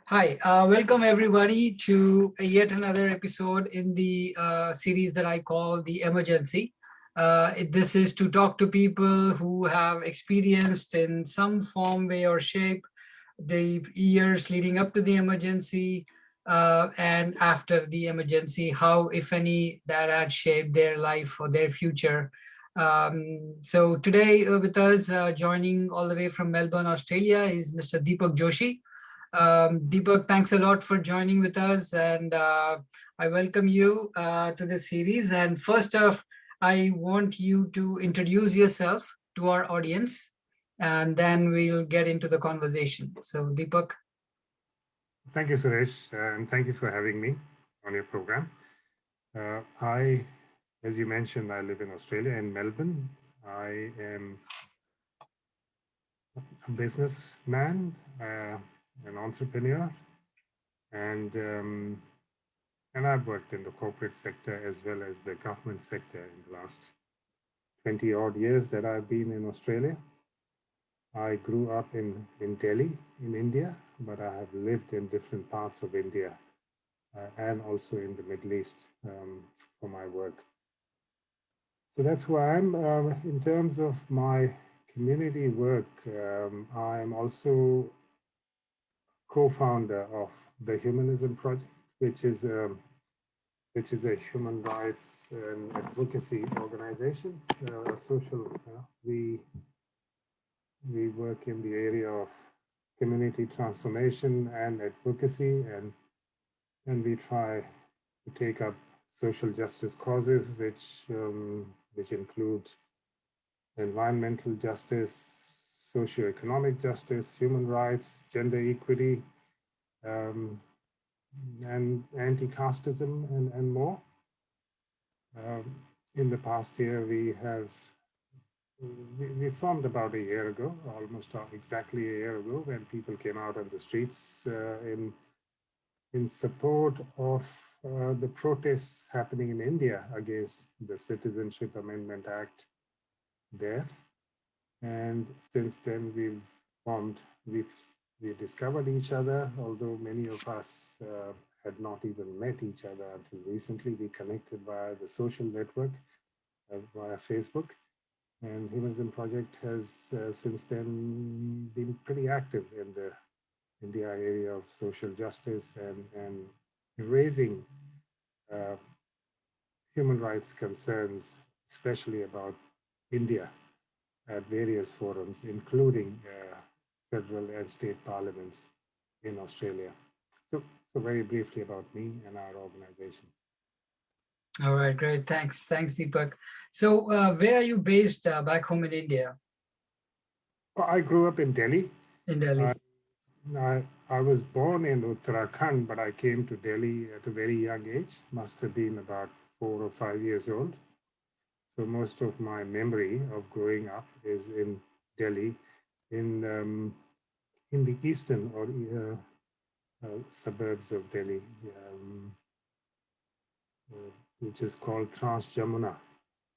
Hi, welcome everybody to yet another episode in the series that I call The Emergency. This is to talk to people who have experienced in some form, way, or shape the years leading up to the emergency and after the emergency, how, if any, that had shaped their life or their future. So today with us, joining all the way from Melbourne, Australia, is Mr. Deepak Joshi. Deepak, thanks a lot for joining with us, and I welcome you to this series. And first off, I want you to introduce yourself to our audience, and then we'll get into the conversation. So, Deepak. Thank you, Suresh, and thank you for having me on your program. I, as you mentioned, I live in Australia, in Melbourne. I am a businessman, an entrepreneur, and um, and I've worked in the corporate sector as well as the government sector in the last 20 odd years that I've been in Australia. I grew up in Delhi, in India, but I have lived in different parts of India and also in the Middle East for my work. So that's who I am. In terms of my community work, I'm also co-founder of the Humanism Project, which is a human rights and advocacy organization, social. We work in the area of community transformation and advocacy, and we try to take up social justice causes, which include environmental justice, socioeconomic justice, human rights, gender equity, um, and anti-casteism, and more. Um, in the past year, we formed about a year ago, almost exactly a year ago, when people came out on the streets in support of the protests happening in India against the Citizenship Amendment Act there. And since then, formed, we've we discovered each other, although many of us had not even met each other until recently. We connected via the social network, via Facebook. And Humanism Project has since then been pretty active in the area of social justice and raising uh, human rights concerns, especially about India, at various forums, including federal and state parliaments in Australia. So, so very briefly about me and our organization. All right, great. Thanks, Deepak. So, where are you based back home in India? Well, I grew up in Delhi. In I, Delhi. I was born in Uttarakhand, but I came to Delhi at a very young age, must have been about 4 or 5 years old. So most of my memory of growing up is in Delhi, in in the eastern or suburbs of Delhi, which is called Trans Jamuna,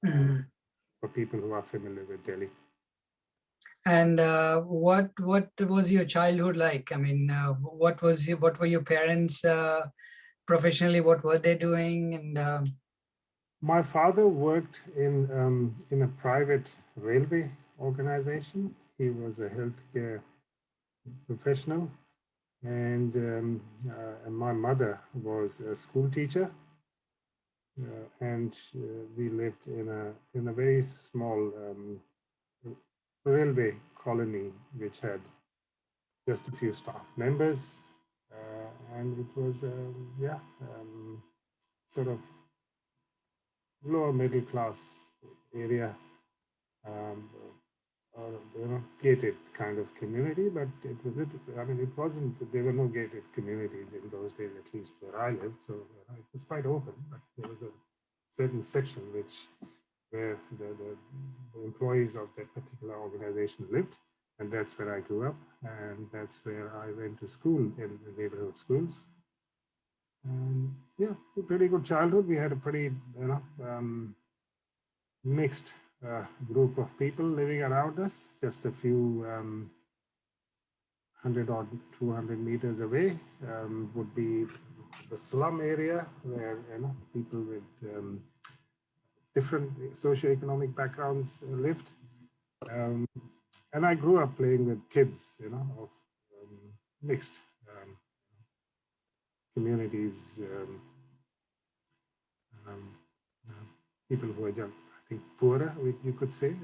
Mhm. for people who are familiar with Delhi. And what was your childhood like? I mean, what were your parents professionally? What were they doing? And My father worked in a private railway organization. He was a healthcare professional, and my mother was a school teacher, and we lived in a very small railway colony, which had just a few staff members, and it was sort of lower middle class area, um, or gated kind of community, but I mean, it wasn't. There were no gated communities in those days, at least where I lived. So it was quite open, but there was a certain section where the employees of that particular organization lived, and that's where I grew up, and that's where I went to school in the neighborhood schools. And yeah, a pretty good childhood. We had a pretty mixed group of people living around us. Just a few 100 or 200 meters away would be the slum area where people with different socioeconomic backgrounds lived. Um, and I grew up playing with kids, of mixed communities, um, uh, people who are, I think, poorer, you could say.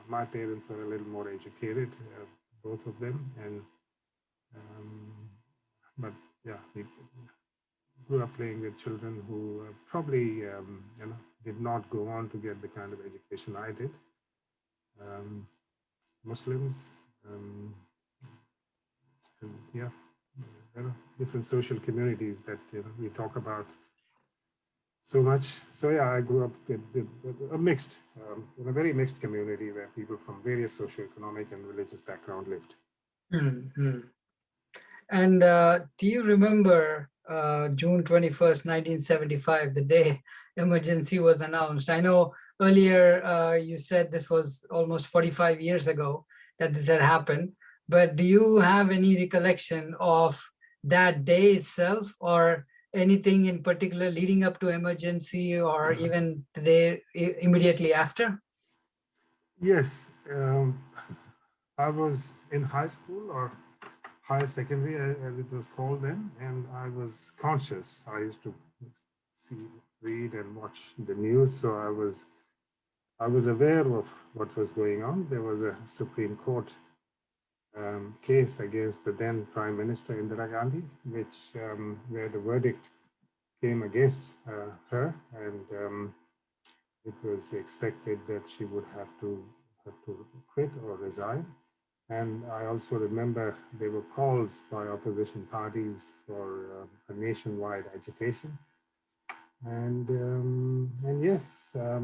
My parents were a little more educated, both of them, and but yeah, we grew up playing with children who probably did not go on to get the kind of education I did. Um, Muslims, and yeah, different social communities that we talk about so much. So yeah, I grew up with a mixed, in a very mixed community where people from various socioeconomic and religious background lived. Mhm. And do you remember June 21st, 1975, the day emergency was announced? I know earlier you said this was almost 45 years ago that this had happened, but do you have any recollection of that day itself or anything in particular leading up to emergency or even the day immediately after? Yes, I was in high school or higher secondary, as it was called then, and I was conscious. I used to see, read, and watch the news, so I was aware of what was going on. There was a Supreme Court case against the then Prime Minister Indira Gandhi, which where the verdict came against her, and it was expected that she would have to quit or resign. And I also remember there were calls by opposition parties for a nationwide agitation. And yes, I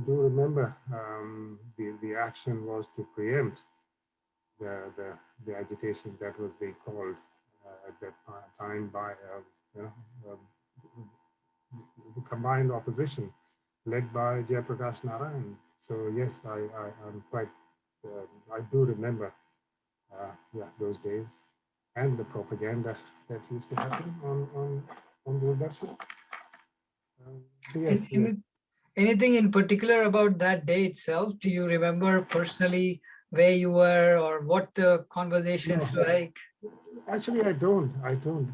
do remember the action was to preempt the, the, the agitation that was being called at that time by you know, the combined opposition led by Jayaprakash Narayan. So yes, I'm quite, I do remember those days and the propaganda that used to happen on Doordarshan. So Any, yes, yes. any- Anything in particular about that day itself? Do you remember personally where you were or what the No, conversations like? actually, I don't. I don't.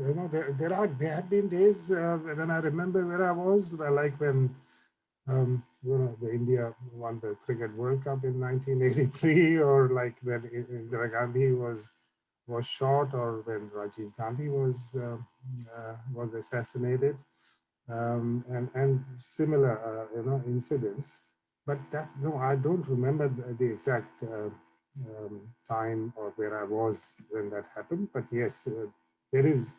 There have been days when I remember where I was, like when the India won the Cricket World Cup in 1983, or like when Indira Gandhi was shot, or when Rajiv Gandhi was assassinated, and similar incidents. But that no, I don't remember the exact time or where I was when that happened. But yes, there is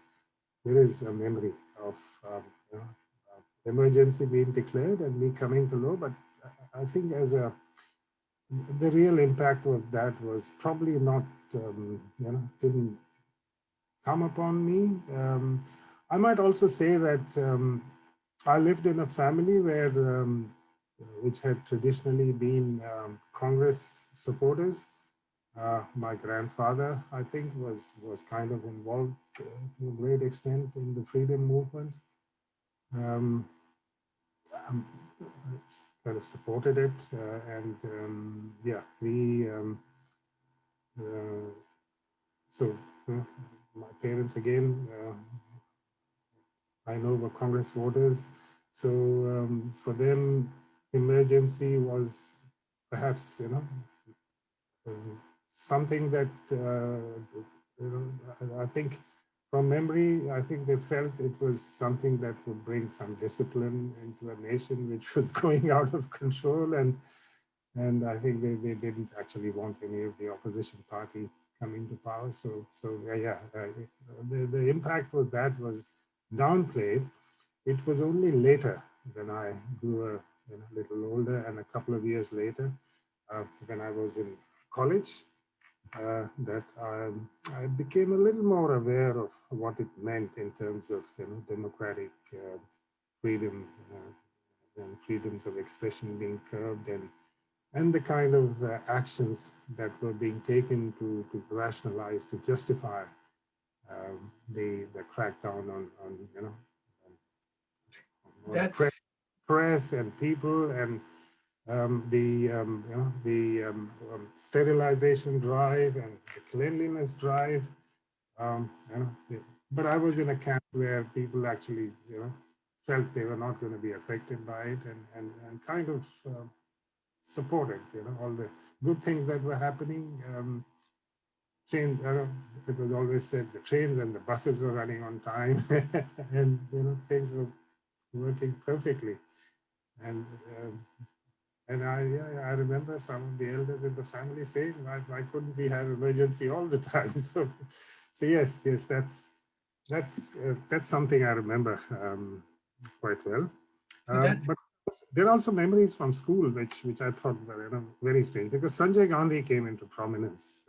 there is a memory of you know, emergency being declared and me coming to know. But I think the real impact of that was probably not didn't come upon me. I might also say that I lived in a family which had traditionally been Congress supporters. My grandfather, I think, was kind of involved to a great extent in the freedom movement. Um, um, kind of supported it, and yeah, we uh, so my parents again. I know were Congress voters. So for them, emergency was perhaps something that I think from memory, I think they felt it was something that would bring some discipline into a nation which was going out of control, and I think they didn't actually want any of the opposition party coming to power. So the impact was downplayed. It was only later when I grew a little older and a couple of years later, when I was in college, that I became a little more aware of what it meant in terms of democratic freedom and freedoms of expression being curbed, and the kind of actions that were being taken to rationalize, to justify the crackdown on on That's press and people, and the sterilization drive and the cleanliness drive. But I was in a camp where people actually felt they were not going to be affected by it, and kind of supported all the good things that were happening. Train, it was always said the trains and the buses were running on time, and things were working perfectly. And I remember some of the elders in the family saying, why couldn't we have emergency all the time? So yes, that's something I remember quite well. so that But there are also memories from school which I thought were very strange, because Sanjay Gandhi came into prominence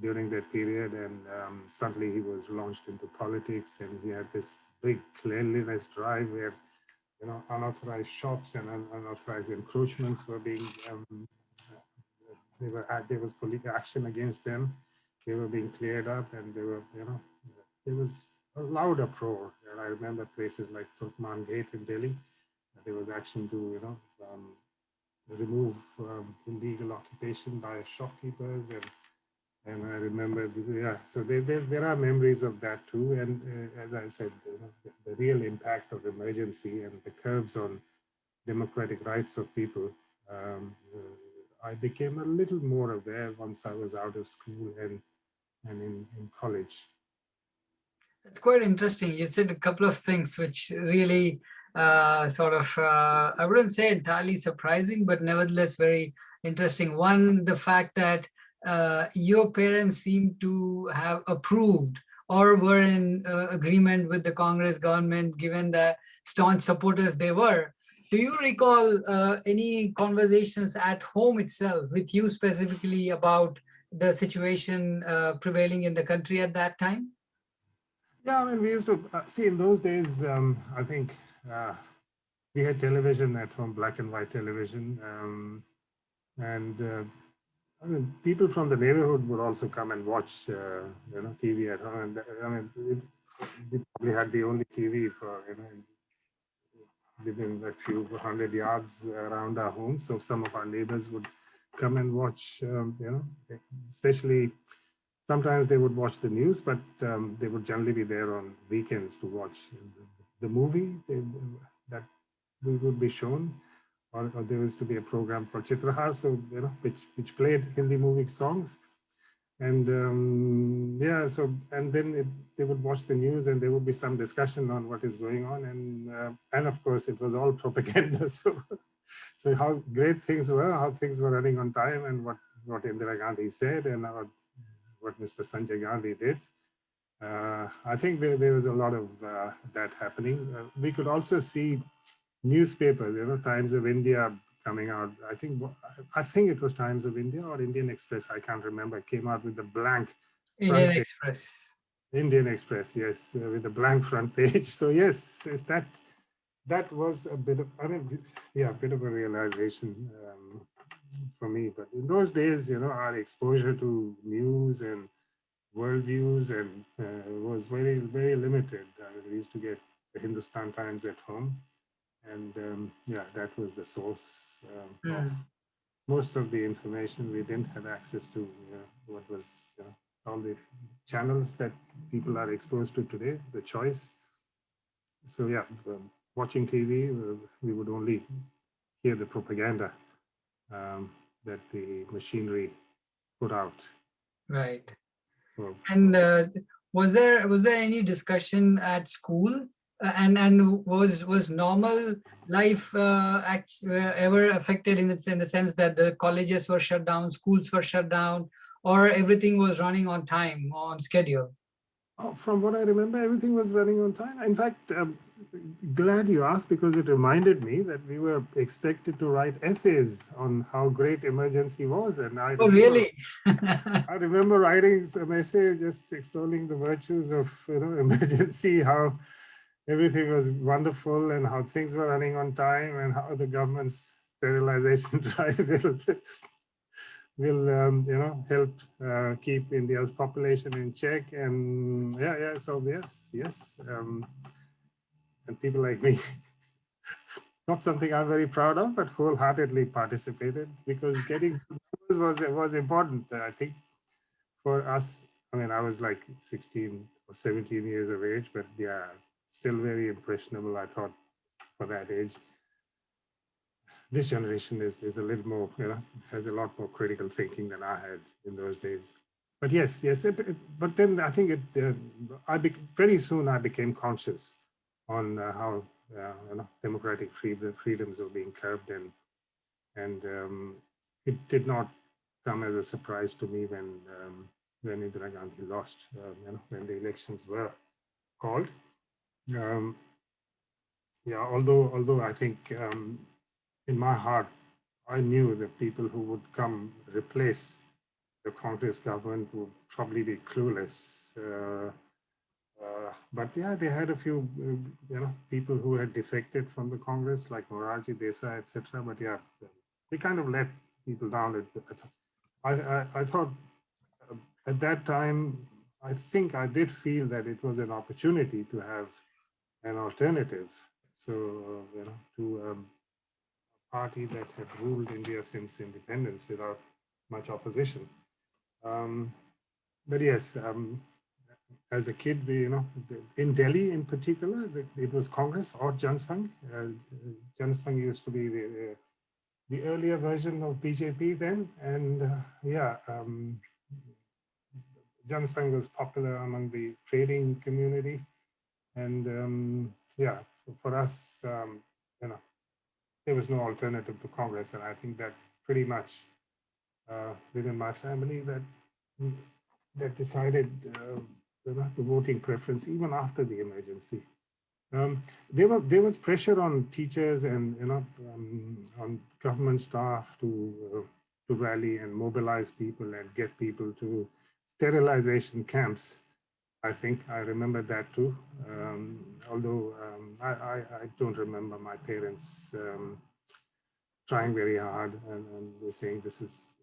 during that period, and suddenly he was launched into politics, and he had this big cleanliness drive where unauthorized shops and unauthorized encroachments were being there was police action against them. They were being cleared up, and they were there was a loud uproar. And I remember places like Turkman Gate in Delhi. There was action to remove illegal occupation by shopkeepers, and I remember, so there are memories of that too. And as I said, the real impact of emergency and the curbs on democratic rights of people, I became a little more aware once I was out of school and in college. That's quite interesting. You said a couple of things which really I wouldn't say entirely surprising, but nevertheless very interesting. One, the fact that your parents seem to have approved or were in agreement with the Congress government, given the staunch supporters they were. Do you recall any conversations at home itself with you specifically about the situation prevailing in the country at that time? Yeah, I mean, we used to see in those days, I think we had television at home, black and white television. And I mean, people from the neighborhood would also come and watch, TV at home. And I mean, we probably had the only TV for, within a few hundred yards around our home. So some of our neighbors would come and watch, especially sometimes they would watch the news, but they would generally be there on weekends to watch the movie that we would be shown, or there was to be a program called Chitrahar, so which played Hindi movie songs, and and then they would watch the news, and there would be some discussion on what is going on, and of course it was all propaganda. So how great things were, how things were running on time, and what Indira Gandhi said, and what Mr. Sanjay Gandhi did. I think there was a lot of that happening. We could also see newspapers, Times of India coming out. I think it was Times of India or Indian Express. I can't remember. Came out with the blank Indian front page. Express. Indian Express, yes, with the blank front page. So yes, that was a bit of, a bit of a realization for me. But in those days, our exposure to news and world views and was very, very limited. We used to get the Hindustan Times at home, and that was the source of Hmm. most of the information. We didn't have access to what was all the channels that people are exposed to today, the choice. So watching TV, we would only hear the propaganda that the machinery put out. Right. Well, And was there any discussion at school? And was normal life ever affected in the sense that the colleges were shut down, schools were shut down, or everything was running on time, on schedule? from what I remember, everything was running on time. In fact, glad you asked, because it reminded me that we were expected to write essays on how great emergency was, and Oh, really? I remember writing some essay just extolling the virtues of emergency, how everything was wonderful, and how things were running on time, and how the government's sterilization drive will help keep India's population in check. And so yes, and people like me, not something I'm very proud of, but wholeheartedly participated, because getting was important. I think for us, I mean, I was like 16 or 17 years of age, but yeah, still very impressionable, I thought, for that age. This generation is a little more, has a lot more critical thinking than I had in those days. But yes, but then I think very soon I became conscious on how democratic freedoms were being curbed, and it did not come as a surprise to me when Indira Gandhi lost, when the elections were called. Um, although I think in my heart, I knew that people who would come replace the Congress government would probably be clueless. But yeah, they had a few, people who had defected from the Congress, like Morarji Desai, etc. But yeah, they kind of let people down. I thought at that time, I think I did feel that it was an opportunity to have an alternative. So, to party that had ruled India since independence without much opposition. But yes, as a kid, in Delhi in particular, it was Congress or Jan Sangh. Jan Sangh used to be the earlier version of BJP then, and Jan Sangh was popular among the trading community, and for us, there was no alternative to Congress, and I think that's pretty much within my family that decided the voting preference even after the emergency. There was pressure on teachers and on government staff to rally and mobilize people and get people to sterilization camps. I think I remember that too. Although I don't remember my parents trying very hard and saying this is.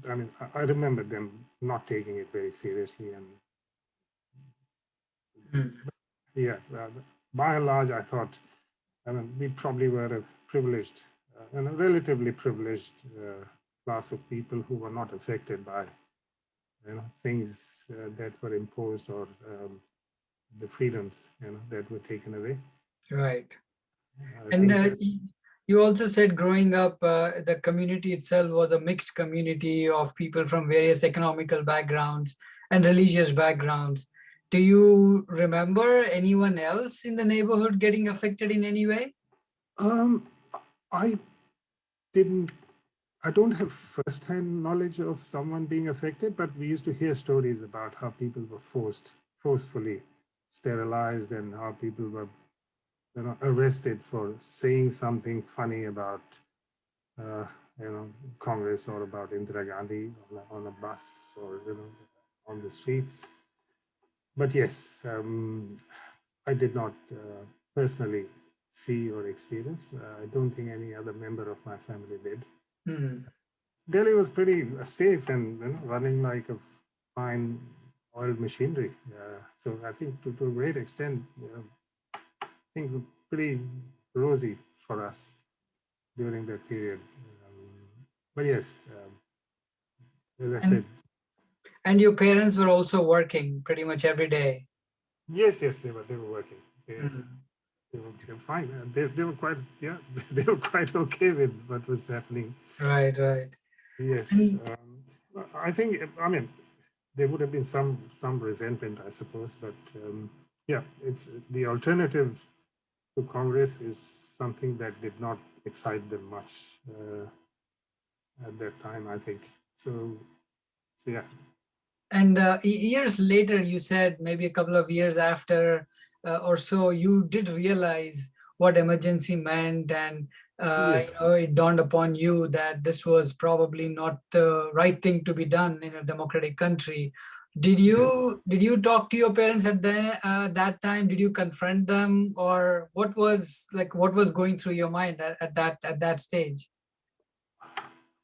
I mean, I remember them not taking it very seriously, and yeah, by and large, I thought, we probably were a privileged and a relatively privileged class of people who were not affected by things that were imposed or the freedoms that were taken away. Right. I And think, you also said growing up, the community itself was a mixed community of people from various economical backgrounds and religious backgrounds. Do you remember anyone else in the neighborhood getting affected in any way? I didn't. I don't have first-hand knowledge of someone being affected, but we used to hear stories about how people were forcefully sterilized, and how people were, arrested for saying something funny about, Congress or about Indira Gandhi on a bus or on the streets. But yes, I did not personally see or experience. I don't think any other member of my family did. Delhi was pretty safe and running like a fine oiled machinery. So I think to a great extent, things were pretty rosy for us during that period. But yes, as I said, And your parents were also working pretty much every day. yes, they were working. They were fine. They were quite they were quite okay with what was happening. Right. Yes, And I think, I mean, there would have been some resentment, I suppose, but it's the alternative to Congress is something that did not excite them much at that time, I think. So yeah. And years later, you said maybe a couple of years after or so, you did realize what emergency meant, and Yes. it dawned upon you that this was probably not the right thing to be done in a democratic country. Did Yes. you talk to your parents at that time? Did you confront them, or what was going through your mind at that stage?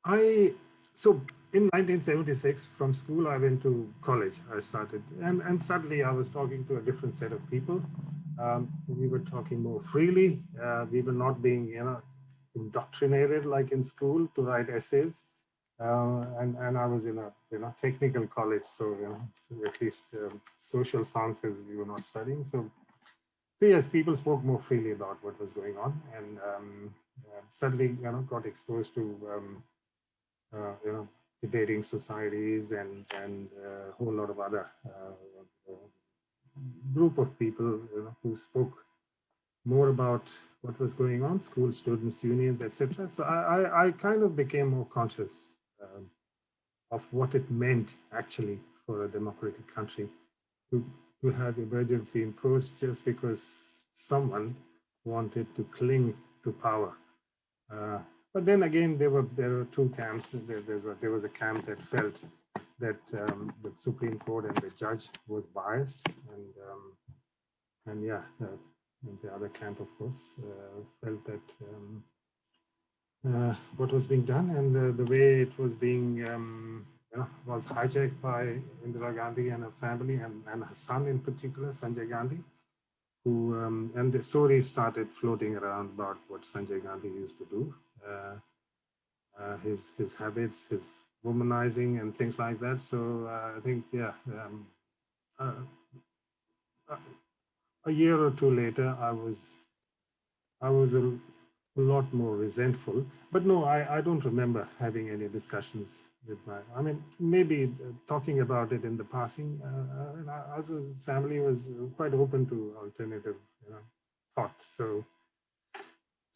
I so in 1976 from school I went to college. I started and suddenly I was talking to a different set of people. We were talking more freely. We were not being indoctrinated like in school to write essays. And I was in a technical college, so at least social sciences we were not studying. So yes, people spoke more freely about what was going on, and suddenly got exposed to debating societies and a whole lot of other group of people who spoke more about what was going on, school students unions, etc. So I kind of became more conscious of what it meant actually for a democratic country to, to have emergency imposed just because someone wanted to cling to power. Uh, but then again, there were two camps. There was a camp that felt that the Supreme Court and the judge was biased, and yeah, the other camp, of course, felt that what was being done and the way it was being was hijacked by Indira Gandhi and her family and her son in particular, Sanjay Gandhi, who and the stories started floating around about what Sanjay Gandhi used to do. His habits, his womanizing, and things like that. So I think, yeah, uh, a year or two later, I was a lot more resentful. But no, I don't remember having any discussions with my. I mean, maybe talking about it in the passing. As a family was quite open to alternative thought.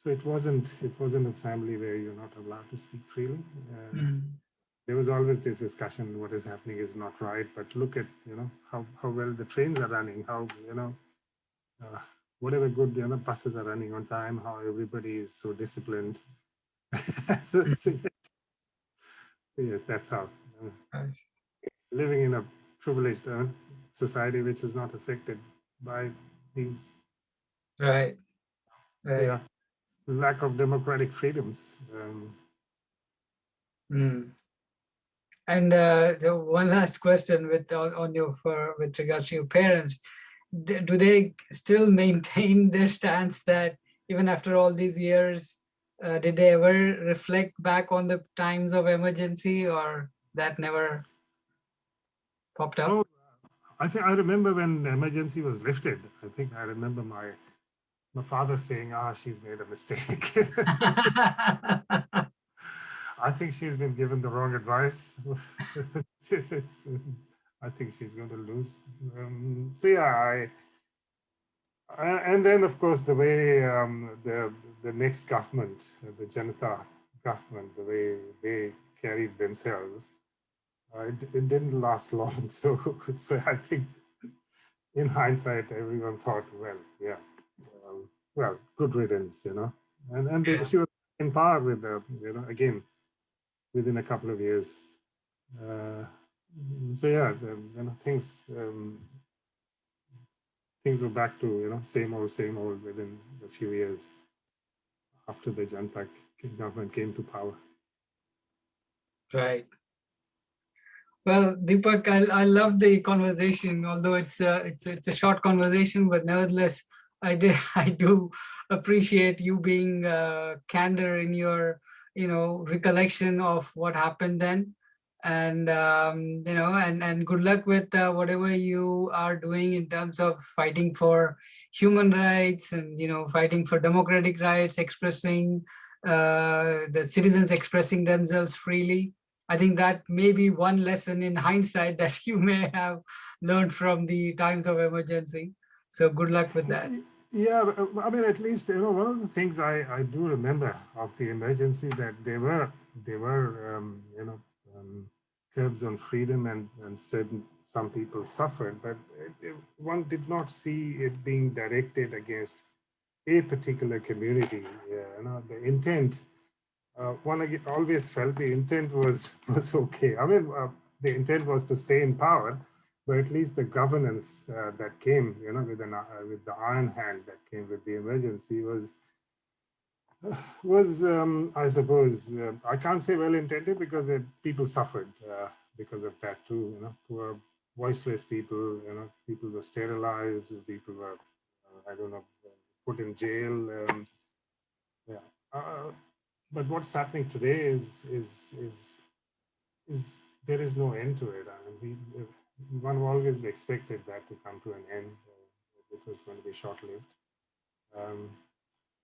So it wasn't a family where you're not allowed to speak freely. Mm. There was always this discussion: what is happening is not right. But look at how well the trains are running. How uh, whatever good buses are running on time. How everybody is so disciplined. So yes, that's how I see. living in a privileged society which is not affected by these Right, right. yeah lack of democratic freedoms. Mm. And the one last question on your for with regards to your parents, do they still maintain their stance that even after all these years, did they ever reflect back on the times of emergency, or that never popped up? Oh, I think I remember when the emergency was lifted. I think I remember my father saying, she's made a mistake. I think she's been given the wrong advice. I think she's going to lose. So yeah, and then of course the way the next government, the Janata government, the way they carried themselves, it didn't last long. So I think in hindsight, everyone thought, well, yeah, well, good riddance. And Yeah, she was in power with again within a couple of years. Uh, so yeah, things were back to same old within a few years after the Janata government came to power. right. Well, Deepak, I love the conversation, although it's a short conversation, but nevertheless, I do appreciate you being candor in your recollection of what happened then, and and good luck with whatever you are doing in terms of fighting for human rights and fighting for democratic rights, expressing the citizens expressing themselves freely. I think that may be one lesson in hindsight that you may have learned from the times of emergency. So good luck with that. Yeah, I mean, at least one of the things I do remember of the emergency that there were curbs on freedom and certain some people suffered, but one did not see it being directed against a particular community. The intent always felt the intent was okay. I mean, the intent was to stay in power, but at least the governance that came, with the iron hand that came with the emergency Was, I suppose, I can't say well intended because people suffered because of that too. Poor voiceless people. People were sterilized. People were, I don't know, put in jail. Yeah. Uh, but what's happening today is there is no end to it. I mean, one always expected that to come to an end. It was going to be short-lived. Um,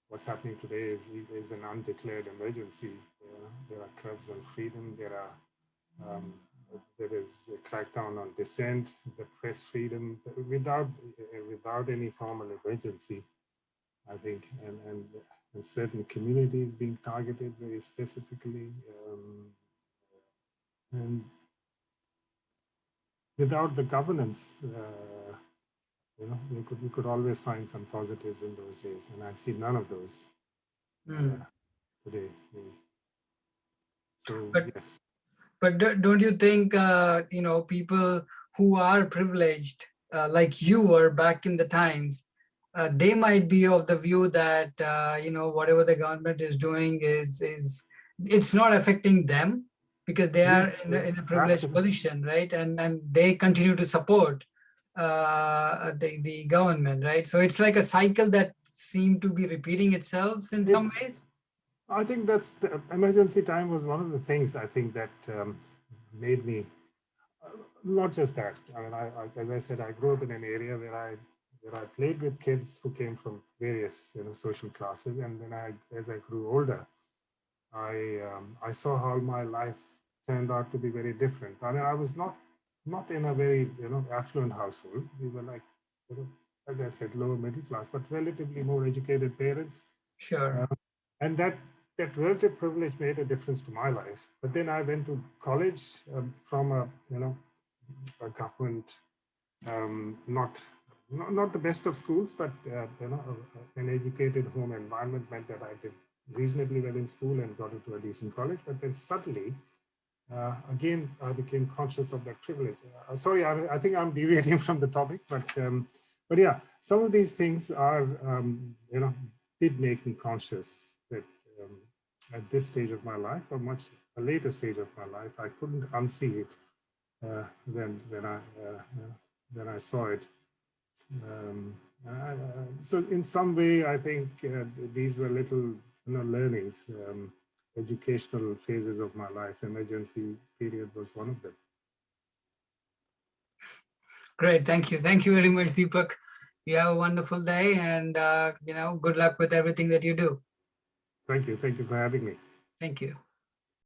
what's happening today is an undeclared emergency. There are curbs on freedom. Um, there is a crackdown on dissent, the press freedom, without any formal emergency. I think, and certain communities being targeted very specifically, and without the governance. We could always find some positives in those days, and I see none of those Hmm. today. So But yes, don't you think people who are privileged, like you were back in the times, they might be of the view that whatever the government is doing is it's not affecting them because they are yes, in yes, a privileged absolutely. position, right? And they continue to support the government, right? So it's like a cycle that seemed to be repeating itself in It, some ways. I think that's the emergency time was one of the things I think that made me not just that. I mean, as I said, I grew up in an area where I played with kids who came from various social classes, and then as I grew older, I saw how my life turned out to be very different. I mean, I was not in a very affluent household. We were like, you know, as I said, lower middle class, but relatively more educated parents, Sure. and that relative privilege made a difference to my life. But then I went to college from a government, not the best of schools, but an educated home environment meant that I did reasonably well in school and got into a decent college. But then suddenly, again, I became conscious of that privilege. Sorry, I think I'm deviating from the topic, but yeah, some of these things are did make me conscious that um, at this stage of my life, or much a later stage of my life, I couldn't unsee it when I saw it. Um, so in some way, I think these were little learnings, educational phases of my life. Emergency period was one of them. Great. Thank you very much, Deepak. You have a wonderful day, and good luck with everything that you do. Thank you for having me. Thank you.